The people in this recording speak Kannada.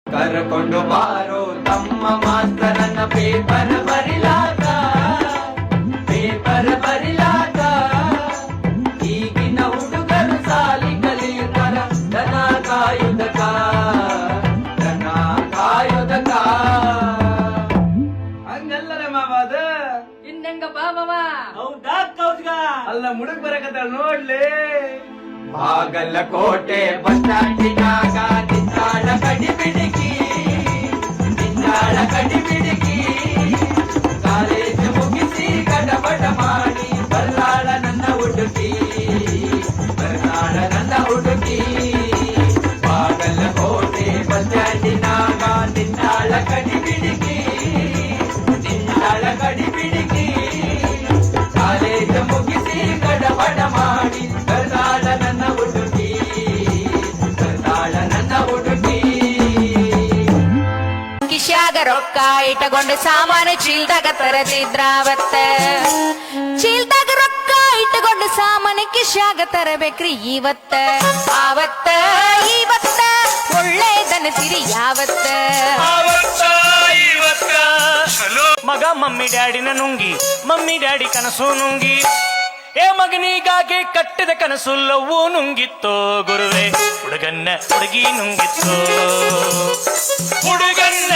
ಕರಕೊಂಡು ಬಾರೋ ತಮ್ಮ ಮಾಸ್ತರನ್ನ ಪೇಪರ್ ಬರಿಲಾಕ ಈಗಿನ ಹುಡುಗರು ಸಾಲಿ ಕಲಿಯುತ್ತರ ದನ ಕಾಯುವುದಕ ಹಂಗಲ್ಲರ ಮಾವಾದ ಇನ್ನೆಂಗಪ್ಪ ಮಾವ ಹೌದಾ ಕೌಸ್ಗ ಅಲ್ಲ ಮುಡುಕ್ ಬರಕತ್ತಾಳ ನೋಡ್ಲಿ ಬಾಗಲಕೋಟೆ ಬಸ್ ಸ್ಟ್ಯಾಂಡಿನಾಗ ನಿಂತಾಳ ಕಡಿಬಿಡಿಕಿ ಕಾಲೇಜ್ ಮುಗಿಸಿ ಗಡಬಡ ಮಾಡಿ ಬರ್ಲಾಳ ನನ್ನ ಹುಡುಗಿ ಬಾಗಲಕೋಟೆ ಬಸ್ ಸ್ಟ್ಯಾಂಡಿನಾಗ ನಿಂತಾಳ ಕಡಿಬಿಡಿಕಿ ಕಾಲೇಜ್ ಮುಗಿಸಿ ಗಡಬಡ ಮಾಡಿ ಬರ್ಲಾಳ ನನ್ನ ಹುಡುಗಿ ಕಿಶ್ಯಾಗ ರೊಕ್ಕ ಇಟ್ಟಕೊಂಡು ಸಾಮಾನು ಚೀಲ್ದಾಗ ತರದಿದ್ರಾವತ್ತ ಚೀಲ್ದಾಗ ರೊಕ್ಕ ಇಟ್ಟಕೊಂಡು ಸಾಮಾನು ಕಿಶ್ಯಾಗ ತರಬೇಕ್ರಿ ಇವತ್ತ ಇವತ್ತ ಒಳ್ಳೇದನಸಿರಿ ಯಾವತ್ತ ಮಗ ಮಮ್ಮಿ ಡ್ಯಾಡಿನ ನುಂಗಿ ಮಮ್ಮಿ ಡ್ಯಾಡಿ ಕನಸು ನುಂಗಿ ಏ ಮಗನಿಗಾಗಿ ಕಟ್ಟಿದ ಕನಸು ಲವ್ವು ನುಂಗಿತ್ತೋ ಗುರುವೆ ಹುಡುಗನ್ನ ಹುಡುಗಿ ನುಂಗಿತ್ತೋ ಹುಡುಗನ್ನ